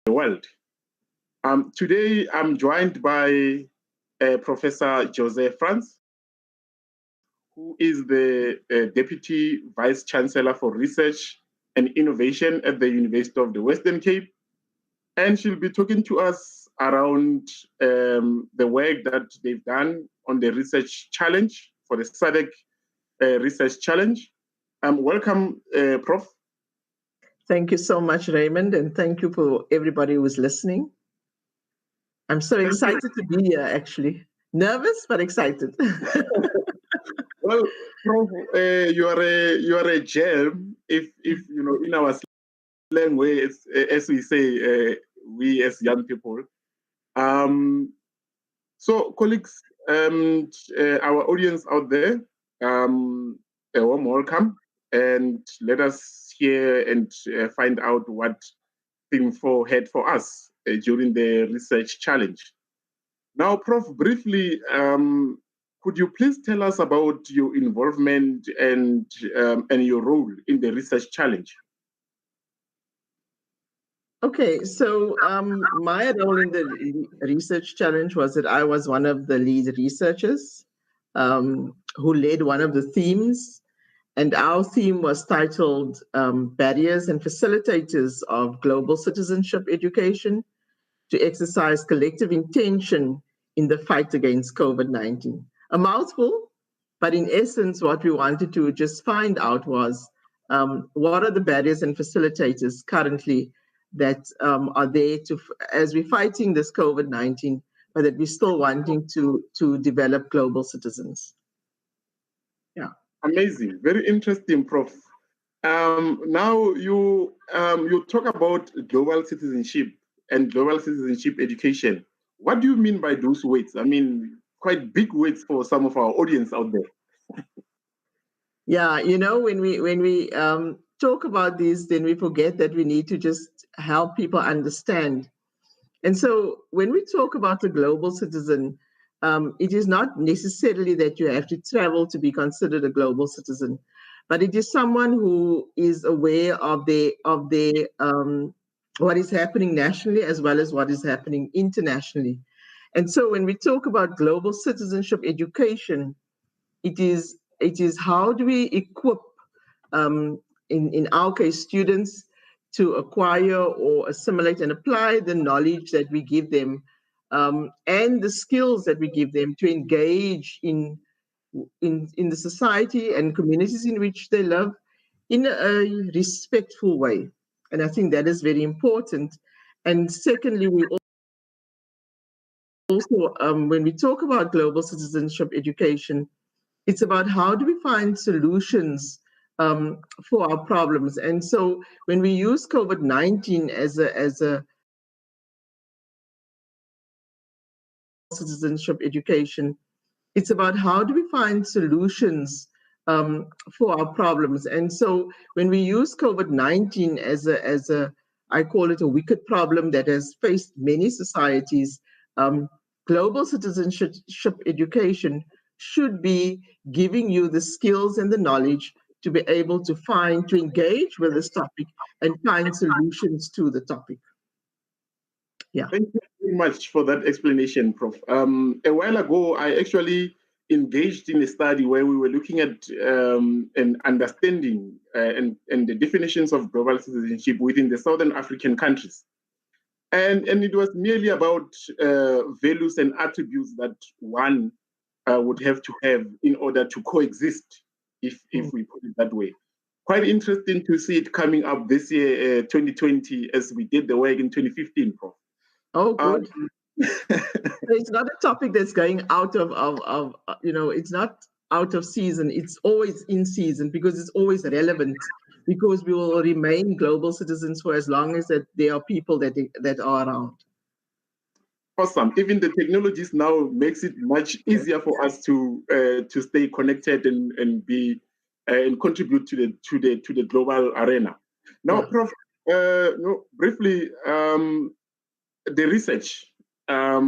the world. Today, I'm joined by Professor Jose Frantz, who is the Deputy Vice Chancellor for Research and Innovation at the University of the Western Cape. And she'll be talking to us around the work that they've done on the research challenge for the SADC research challenge. Welcome, Prof. Thank you so much, Raymond, and thank you for everybody who is listening. I'm so excited to be here, actually. Nervous, but excited. Well, Prof, you are a gem. If you know, in our slang way, as we say, we as young people. So, colleagues and our audience out there, a warm welcome, and let us hear and find out what Theme 4 had for us during the research challenge. Now, Prof, briefly, could you please tell us about your involvement and your role in the research challenge? Okay, so my role in the research challenge was that I was one of the lead researchers who led one of the themes, and our theme was titled Barriers and Facilitators of Global Citizenship Education to Exercise Collective Intention in the Fight Against COVID-19. A mouthful, but in essence, what we wanted to just find out was what are the barriers and facilitators currently that are there to, as we're fighting this COVID-19, but that we're still wanting to develop global citizens. Yeah. Amazing, very interesting, Prof. Now you talk about global citizenship and global citizenship education. What do you mean by those words? I mean, quite big words for some of our audience out there. Yeah, you know, when we talk about this, then we forget that we need to just help people understand. And so when we talk about a global citizen, it is not necessarily that you have to travel to be considered a global citizen, but it is someone who is aware of what is happening nationally as well as what is happening internationally. And so when we talk about global citizenship education, it is how do we equip, in our case, students to acquire or assimilate and apply the knowledge that we give them and the skills that we give them to engage in the society and communities in which they live in a respectful way. And I think that is very important. And secondly, we also, when we talk about global citizenship education, it's about how do we find solutions for our problems. And so when we use COVID-19 as a citizenship education, it's about how do we find solutions for our problems. And so when we use COVID-19 as a I call it a wicked problem that has faced many societies, global citizenship education should be giving you the skills and the knowledge to be able to engage with this topic and find solutions to the topic. Yeah. Thank you very much for that explanation, Prof. A while ago, I actually engaged in a study where we were looking at and understanding and the definitions of global citizenship within the Southern African countries. And it was merely about values and attributes that one would have to have in order to coexist, if we put it that way. Quite interesting to see it coming up this year, 2020, as we did the work in 2015, Prof. Oh, good. It's not a topic that's going out of it's not out of season. It's always in season because it's always relevant, because we will remain global citizens for as long as that there are people that are around. Awesome. Even the technologies now makes it much easier for us to stay connected and be and contribute to the global arena. Now, Prof, briefly, the research. I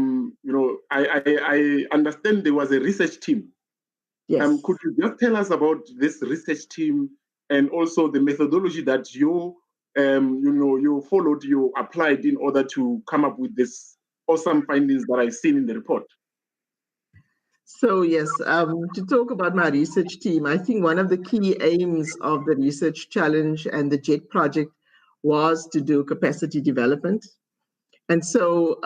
understand there was a research team. Yes. Could you just tell us about this research team and also the methodology that you you followed, you applied in order to come up with this awesome findings that I've seen in the report? So yes, to talk about my research team, I think one of the key aims of the research challenge and the JET project was to do capacity development. And so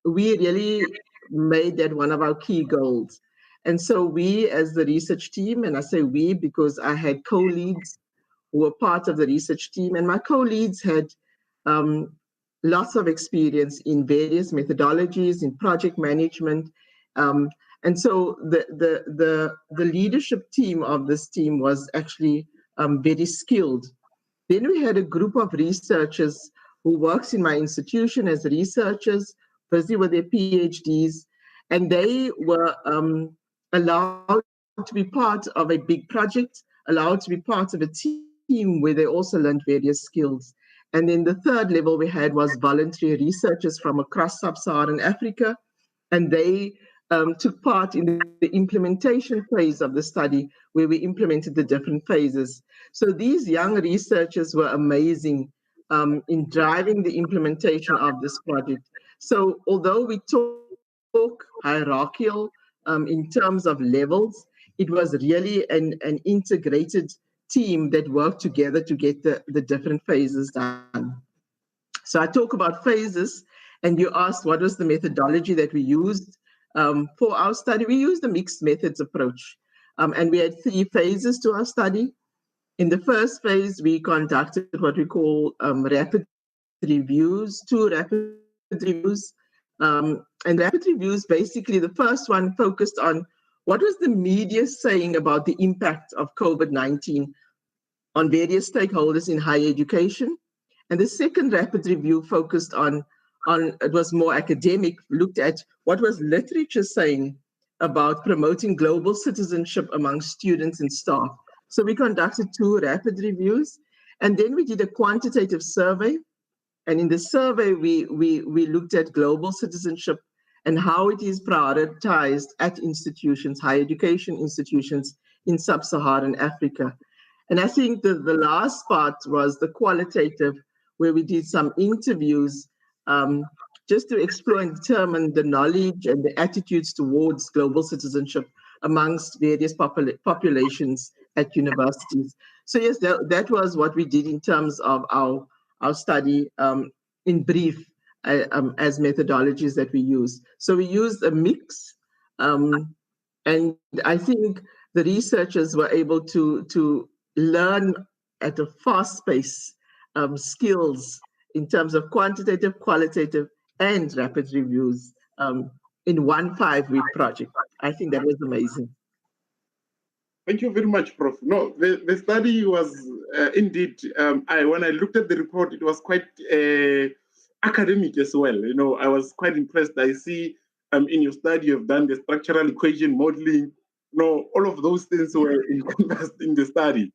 we really made that one of our key goals. And so we, as the research team, and I say we because I had co-leads who were part of the research team, and my co-leads had um, lots of experience in various methodologies, in project management. Um, and so the leadership team of this team was actually very skilled. Then we had a group of researchers who works in my institution as researchers, busy with their PhDs, and they were allowed to be part of a big project, allowed to be part of a team where they also learned various skills. And then the third level we had was voluntary researchers from across sub-Saharan Africa, and they took part in the implementation phase of the study where we implemented the different phases. So these young researchers were amazing in driving the implementation of this project. So although we talk hierarchical in terms of levels, it was really an integrated team that worked together to get the different phases done. So I talk about phases, and you asked what was the methodology that we used for our study. We used a mixed methods approach, and we had 3 phases to our study. In the first phase, we conducted what we call rapid reviews, 2 rapid reviews. And rapid reviews, basically, the first one focused on what was the media saying about the impact of COVID-19 on various stakeholders in higher education. And the second rapid review focused on it was more academic, looked at what was literature saying about promoting global citizenship among students and staff. So we conducted 2 rapid reviews, and then we did a quantitative survey. And in the survey, we looked at global citizenship and how it is prioritized at institutions, higher education institutions in sub-Saharan Africa. And I think the last part was the qualitative, where we did some interviews just to explore and determine the knowledge and the attitudes towards global citizenship amongst various populations at universities. So yes, that was what we did in terms of our study in brief as methodologies that we use. So we used a mix, and I think the researchers were able to learn at a fast pace skills in terms of quantitative, qualitative, and rapid reviews in one 5-week project. I think that was amazing. Thank you very much, Prof. No, the study was indeed, when I looked at the report, it was quite academic as well. I was quite impressed. I see in your study, you've done the structural equation modeling. All of those things were encompassed in the study.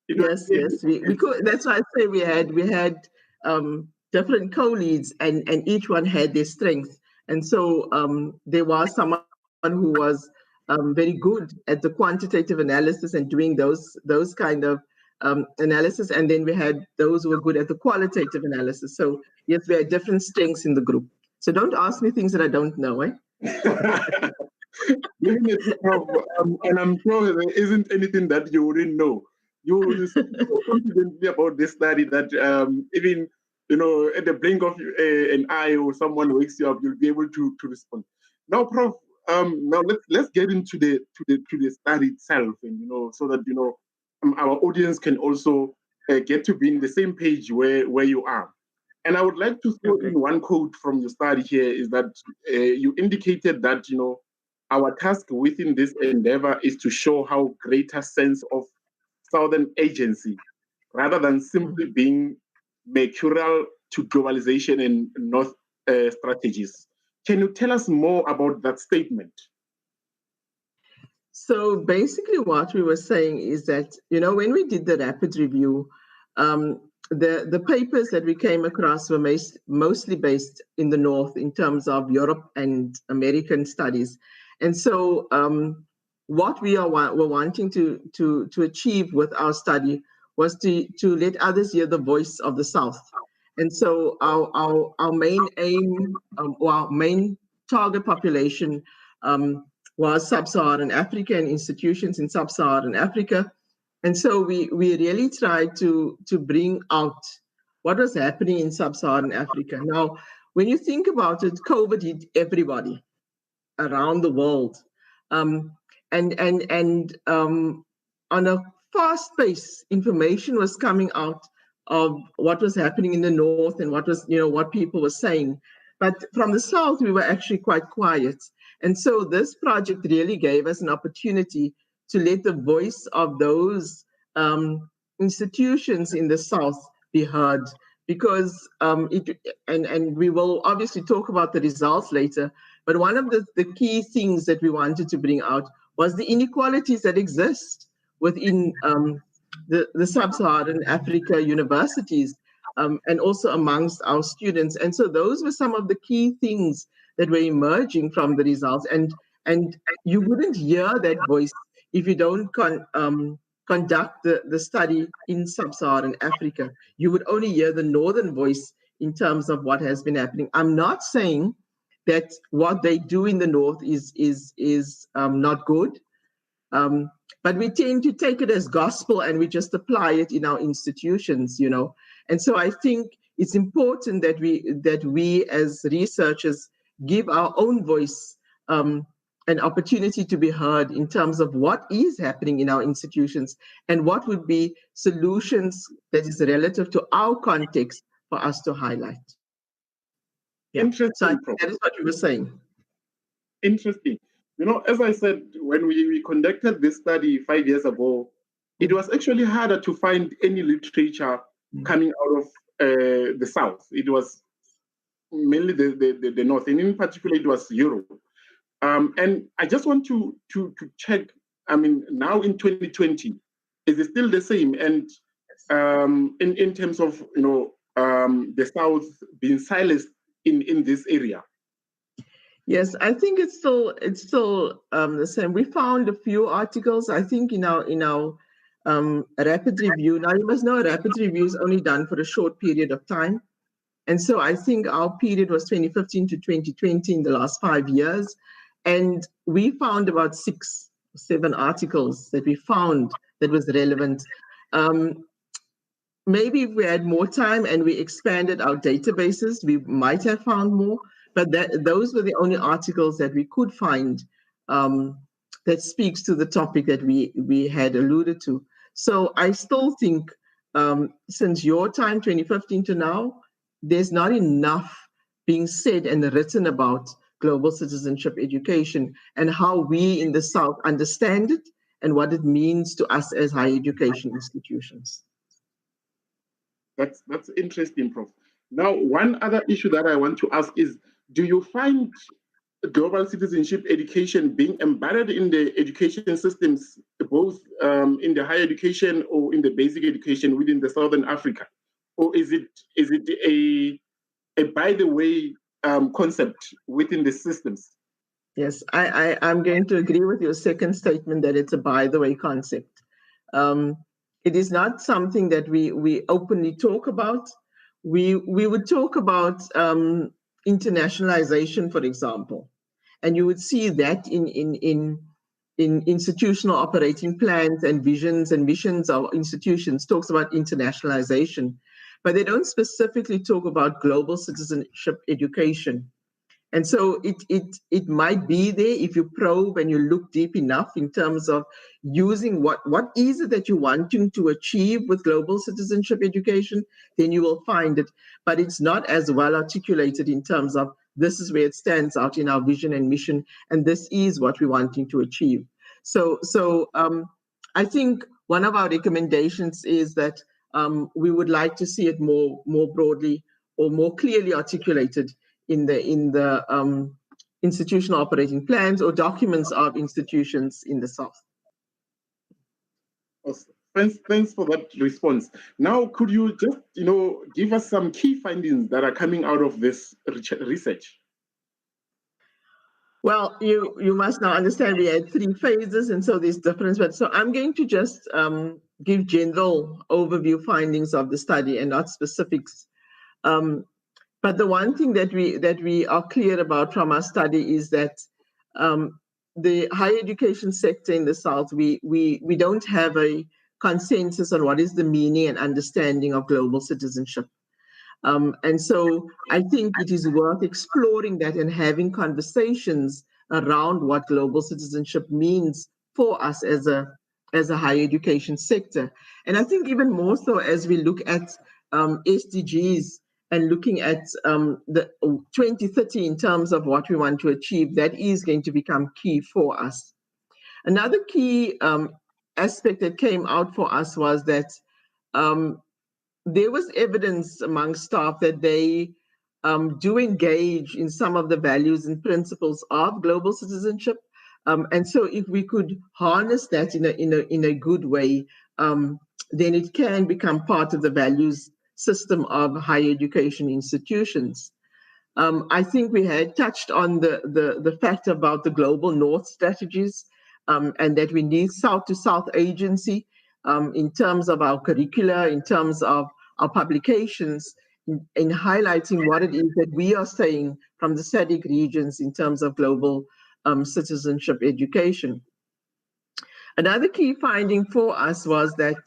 Yes. We could, that's why I say we had different co-leads, and each one had their strength. And so there was someone who was very good at the quantitative analysis and doing those kind of analysis, and then we had those who were good at the qualitative analysis. So yes, we had different strengths in the group. So don't ask me things that I don't know, eh? And I'm sure there isn't anything that you wouldn't know. You speak so confidently about this study that even at the blink of an eye or someone wakes you up, you'll be able to respond. Now, Prof, now let's get into the study itself, and so that our audience can also get to be in the same page where you are. And I would like to throw in one quote from your study here is that you indicated that our task within this endeavor is to show how greater sense of Southern agency, rather than simply being mercurial to globalization and North strategies. Can you tell us more about that statement? So basically what we were saying is that, when we did the rapid review, the papers that we came across were mostly based in the North in terms of Europe and American studies. And so what we were wanting to achieve with our study was to let others hear the voice of the South. And so our main aim, or our main target population, was Sub-Saharan Africa and institutions in Sub-Saharan Africa. And so we really tried to bring out what was happening in Sub-Saharan Africa. Now, when you think about it, COVID hit everybody around the world. And on a fast pace, information was coming out of what was happening in the north and what people were saying. But from the south, we were actually quite quiet. And so this project really gave us an opportunity to let the voice of those institutions in the south be heard, because and we will obviously talk about the results later, but one of the key things that we wanted to bring out was the inequalities that exist within the Sub-Saharan Africa universities, and also amongst our students. And so those were some of the key things that were emerging from the results. And you wouldn't hear that voice if you don't conduct the study in Sub-Saharan Africa. You would only hear the northern voice in terms of what has been happening. I'm not saying that what they do in the north is not good, but we tend to take it as gospel and we just apply it in our institutions, And so I think it's important that we as researchers give our own voice an opportunity to be heard in terms of what is happening in our institutions and what would be solutions that is relative to our context for us to highlight. Yeah. Interesting, so that is what you were saying. Interesting. As I said, when we conducted this study 5 years ago, it was actually harder to find any literature coming out of the South. It was mainly the North, and in particular, it was Europe. And I just want to check, now in 2020, is it still the same? And in terms of, the South being silenced in this area? Yes, I think it's still the same. We found a few articles, I think, in our rapid review. Now, you must know a rapid review is only done for a short period of time. And so I think our period was 2015 to 2020 in the last 5 years. And we found about 6 or 7 articles that we found that was relevant. Maybe if we had more time and we expanded our databases, we might have found more. But those were the only articles that we could find that speaks to the topic that we had alluded to. So I still think since your time, 2015 to now, there's not enough being said and written about global citizenship education and how we in the South understand it and what it means to us as higher education institutions. That's interesting, Prof. Now, one other issue that I want to ask is, do you find global citizenship education being embedded in the education systems, both in the higher education or in the basic education within the Southern Africa? Or is it a by the way concept within the systems? Yes, I'm going to agree with your second statement that it's a by the way concept. It is not something that we openly talk about. We would talk about internationalization, for example, and you would see that in institutional operating plans and visions and missions of institutions talks about internationalization, but they don't specifically talk about global citizenship education. And so it might be there if you probe and you look deep enough in terms of using what is it that you're wanting to achieve with global citizenship education, then you will find it. But it's not as well articulated in terms of this is where it stands out in our vision and mission, and this is what we're wanting to achieve. So I think one of our recommendations is that we would like to see it more broadly or more clearly articulated in the institutional operating plans or documents of institutions in the South. Awesome. Thanks for that response. Now, could you just give us some key findings that are coming out of this research? Well, you must now understand we had 3 phases, and so there's difference. But so I'm going to just give general overview findings of the study and not specifics. But the one thing that we are clear about from our study is that the higher education sector in the South, we don't have a consensus on what is the meaning and understanding of global citizenship. And so I think it is worth exploring that and having conversations around what global citizenship means for us as a higher education sector. And I think even more so as we look at SDGs and looking at the 2030 in terms of what we want to achieve, that is going to become key for us. Another key aspect that came out for us was that there was evidence among staff that they do engage in some of the values and principles of global citizenship. And so if we could harness that in a good way, then it can become part of the values system of higher education institutions. I think we had touched on the fact about the global North strategies, and that we need South-to-South agency in terms of our curricula, in terms of our publications, in highlighting what it is that we are saying from the SADC regions in terms of global citizenship education. Another key finding for us was that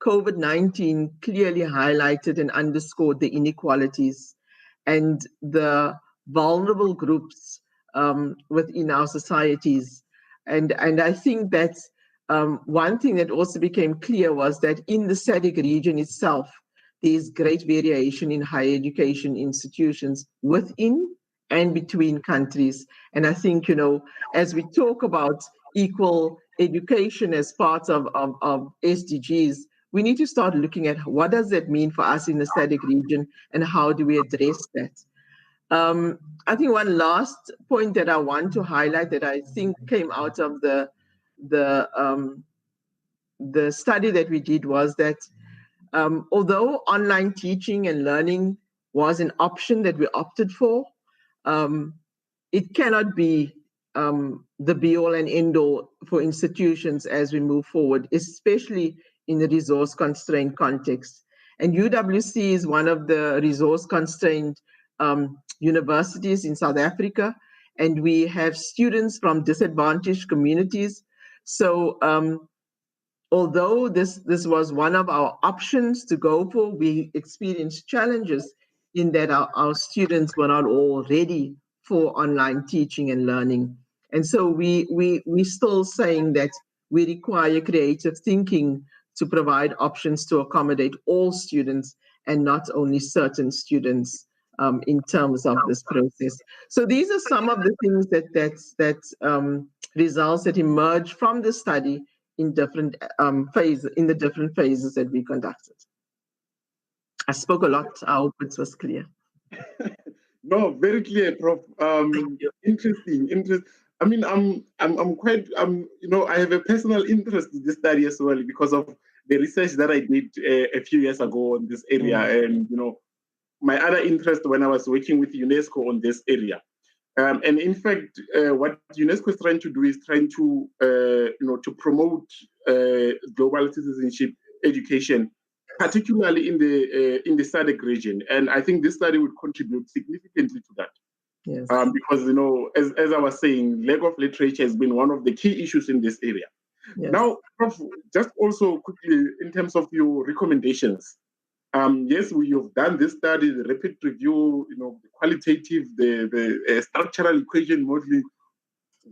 COVID-19 clearly highlighted and underscored the inequalities and the vulnerable groups within our societies. And I think that one thing that also became clear was that in the SADC region itself, there is great variation in higher education institutions within and between countries. And I think, as we talk about equal education as part of SDGs, we need to start looking at what does that mean for us in the SADC region and how do we address that. I think one last point that I want to highlight that I think came out of the study that we did was that although online teaching and learning was an option that we opted for, it cannot be the be-all and end-all for institutions as we move forward, especially in the resource-constrained context. And UWC is one of the resource-constrained universities in South Africa, and we have students from disadvantaged communities. So although this was one of our options to go for, we experienced challenges in that our students were not all ready for online teaching and learning. And so we still saying that we require creative thinking to provide options to accommodate all students and not only certain students in terms of this process. So these are some of the things that results that emerge from the study in different phases, in the different phases that we conducted. I spoke a lot. I hope it was clear. No, very clear, Prof. Interesting. I mean, I'm quite, I have a personal interest in this study as well because of the research that I did a few years ago on this area, and my other interest when I was working with UNESCO on this area. And in fact, what UNESCO is trying to do is trying to, to promote global citizenship education, particularly in the SADC region. And I think this study would contribute significantly to that. Yes. Because, as I was saying, lack of literature has been one of the key issues in this area. Yes. Now, Prof, just also quickly in terms of your recommendations. Yes, you've done this study, the rapid review, the qualitative, the structural equation modeling.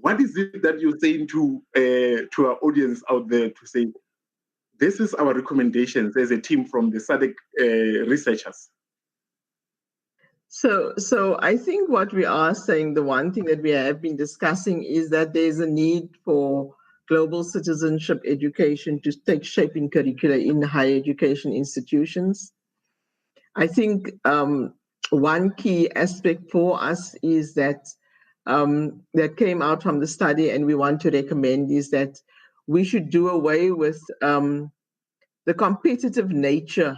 What is it that you're saying to our audience out there to say, this is our recommendations as a team from the SADC researchers? So I think what we are saying, the one thing that we have been discussing is that there's a need for global citizenship education to take shape in curricula in higher education institutions. I think one key aspect for us is that that came out from the study and we want to recommend is that we should do away with the competitive nature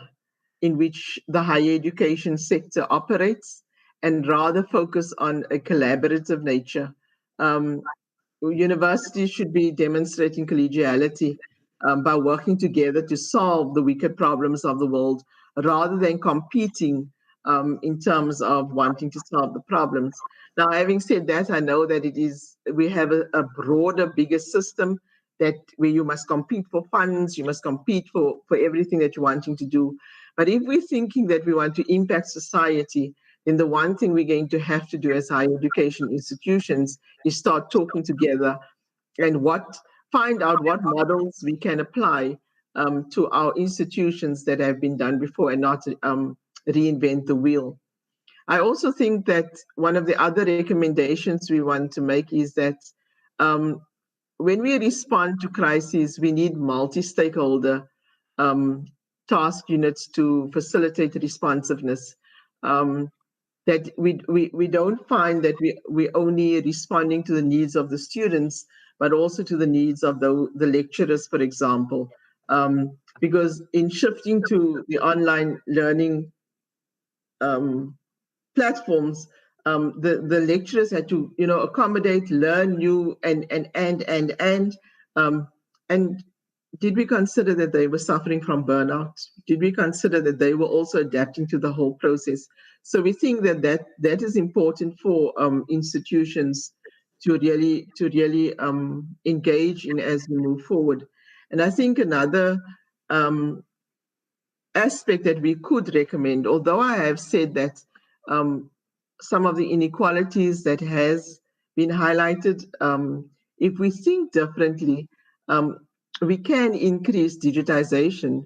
in which the higher education sector operates and rather focus on a collaborative nature. Universities should be demonstrating collegiality by working together to solve the wicked problems of the world rather than competing in terms of wanting to solve the problems. Now, having said that, I know that we have a broader, bigger system where you must compete for funds, you must compete for everything that you're wanting to do. But if we're thinking that we want to impact society, then the one thing we're going to have to do as higher education institutions is start talking together and find out what models we can apply to our institutions that have been done before and not reinvent the wheel. I also think that one of the other recommendations we want to make is that when we respond to crises, we need multi-stakeholder task units to facilitate responsiveness. That we don't find that we're only responding to the needs of the students, but also to the needs of the lecturers, for example. Because in shifting to the online learning platforms, the lecturers had to, accommodate, learn new, and did we consider that they were suffering from burnout? Did we consider that they were also adapting to the whole process? So we think that is important for institutions to really engage in as we move forward. And I think another aspect that we could recommend, although I have said that some of the inequalities that has been highlighted, if we think differently, we can increase digitization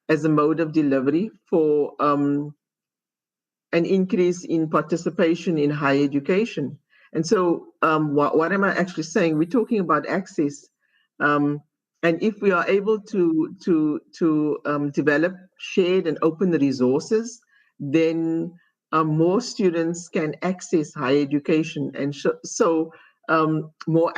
as a mode of delivery for an increase in participation in higher education. And so what am I actually saying? We're talking about access. And if we are able to develop shared and open resources, then more students can access higher education. And so more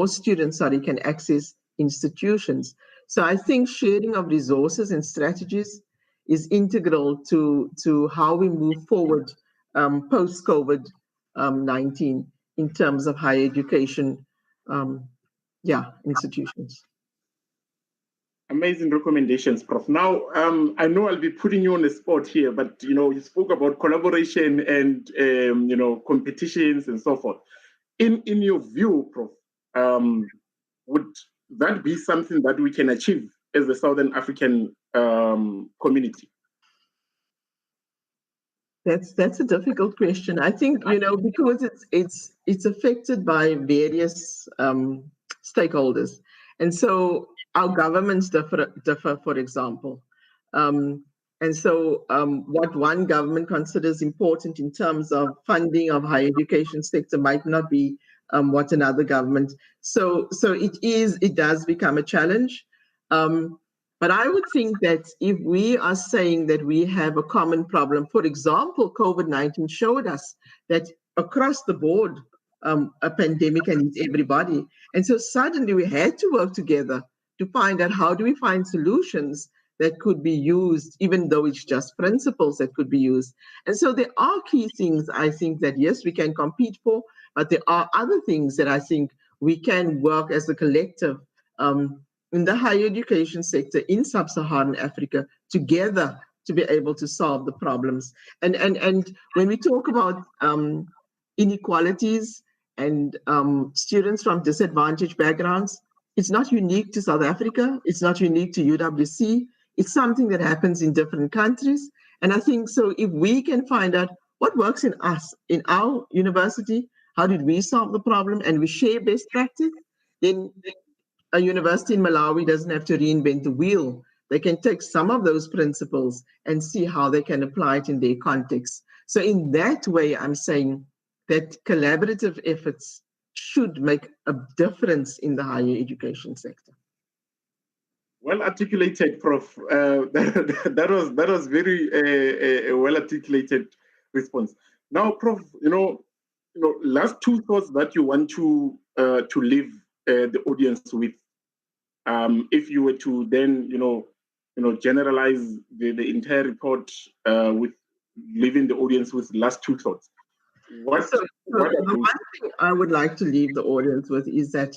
students can access institutions. So I think sharing of resources and strategies is integral to how we move forward post-COVID-19 in terms of higher education institutions. Amazing recommendations, Prof. Now, I know I'll be putting you on the spot here, but you spoke about collaboration and competitions and so forth. In your view, Prof, would that be something that we can achieve as the Southern African community? That's a difficult question. I think because it's affected by various stakeholders, and so our governments differ, for example. And so what one government considers important in terms of funding of higher education sector might not be what another government. So it does become a challenge. But I would think that if we are saying that we have a common problem, for example, COVID-19 showed us that across the board, a pandemic can hit everybody. And so suddenly we had to work together to find out how do we find solutions that could be used, even though it's just principles that could be used. And so there are key things I think that, yes, we can compete for, but there are other things that I think we can work as a collective in the higher education sector in sub-Saharan Africa together to be able to solve the problems. And when we talk about inequalities and students from disadvantaged backgrounds, it's not unique to South Africa. It's not unique to UWC. It's something that happens in different countries. And I think so if we can find out what works in us, in our university, how did we solve the problem, and we share best practice, then a university in Malawi doesn't have to reinvent the wheel. They can take some of those principles and see how they can apply it in their context. So in that way, I'm saying that collaborative efforts should make a difference in the higher education sector. Well articulated, Prof. That was very well articulated response. Now, Prof, last two thoughts that you want to leave the audience with. If you were to then, generalize the entire report with leaving the audience with last two thoughts. The one thing I would like to leave the audience with is that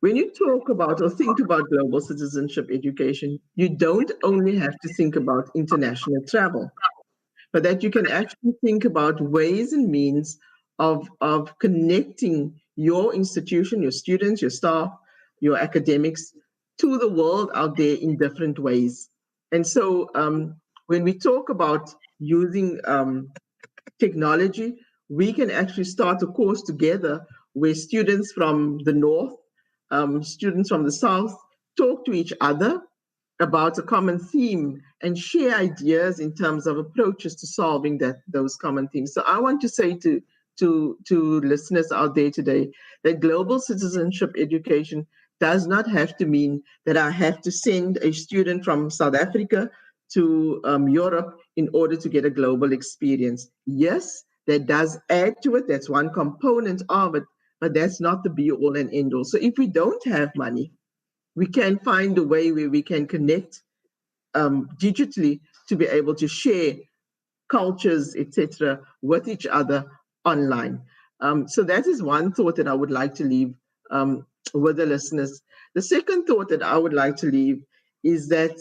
when you talk about or think about global citizenship education, you don't only have to think about international travel, but that you can actually think about ways and means of connecting your institution, your students, your staff, your academics to the world out there in different ways. And so when we talk about using technology, we can actually start a course together where students from the north, students from the south talk to each other about a common theme and share ideas in terms of approaches to solving those common themes. So I want to say to listeners out there today that global citizenship education does not have to mean that I have to send a student from South Africa to Europe in order to get a global experience. Yes, that does add to it. That's one component of it, but that's not the be all and end all. So if we don't have money, we can find a way where we can connect digitally to be able to share cultures, etc., with each other online. So that is one thought that I would like to leave with the listeners. The second thought that I would like to leave is that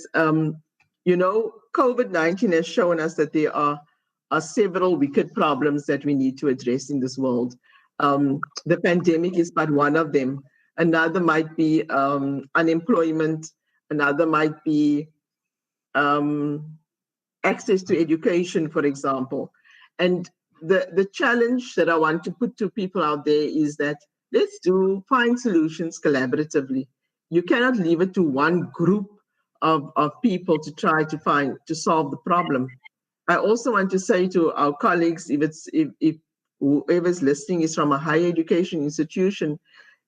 COVID-19 has shown us that there are several wicked problems that we need to address in this world. The pandemic is but one of them. Another might be unemployment. Another might be access to education, for example. And the challenge that I want to put to people out there is that let's find solutions collaboratively. You cannot leave it to one group of people to try to solve the problem. I also want to say to our colleagues, if whoever's listening is from a higher education institution,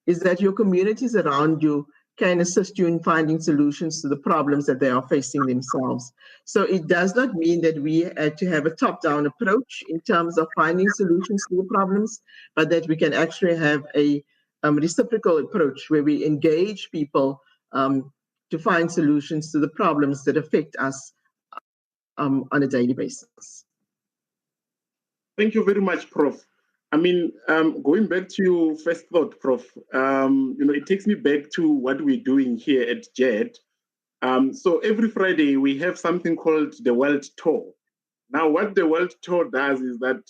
is that your communities around you can assist you in finding solutions to the problems that they are facing themselves. So it does not mean that we had to have a top-down approach in terms of finding solutions to the problems, but that we can actually have a reciprocal approach where we engage people to find solutions to the problems that affect us on a daily basis. Thank you very much, Prof. I mean, going back to your first thought, Prof, it takes me back to what we're doing here at JED. So every Friday, we have something called the World Tour. Now, what the World Tour does is that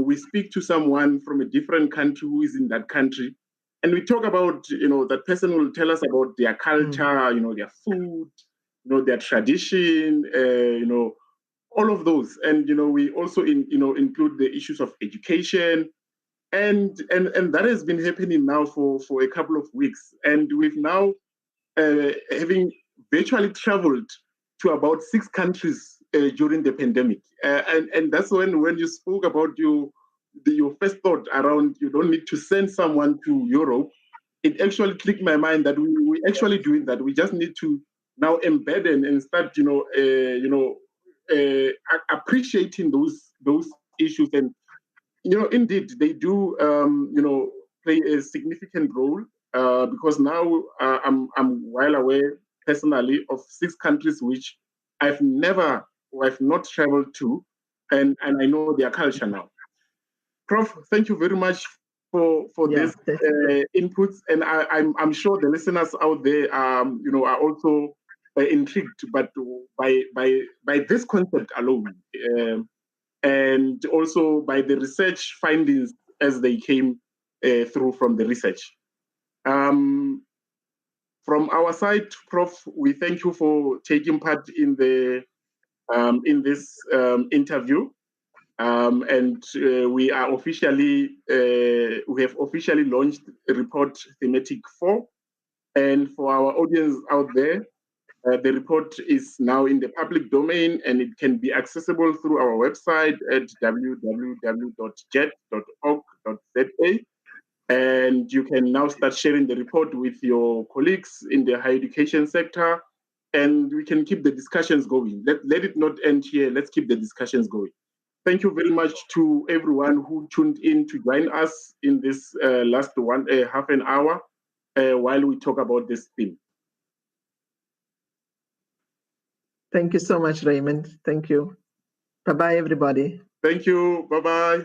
we speak to someone from a different country who is in that country, and we talk about, that person will tell us about their culture, their food, their tradition, all of those. And, we also, include the issues of education. And that has been happening now for a couple of weeks. And we've now, having virtually traveled to about 6 countries during the pandemic. And that's when you spoke about your first thought around you don't need to send someone to Europe. It actually clicked my mind that we actually doing that. We just need to now embed and start, appreciating those issues. And indeed they do play a significant role because now I'm well aware personally of 6 countries which I've not traveled to, and I know their culture now. Prof, thank you very much for this inputs, and I'm sure the listeners out there are also intrigued, but by this concept alone, and also by the research findings as they came through from the research. From our side, Prof, we thank you for taking part in this interview. And we have officially launched report thematic 4. And for our audience out there, the report is now in the public domain, and it can be accessible through our website at www.jet.org.za. And you can now start sharing the report with your colleagues in the higher education sector, and we can keep the discussions going. Let it not end here. Let's keep the discussions going. Thank you very much to everyone who tuned in to join us in this last half an hour while we talk about this theme. Thank you so much, Raymond. Thank you. Bye-bye, everybody. Thank you. Bye-bye.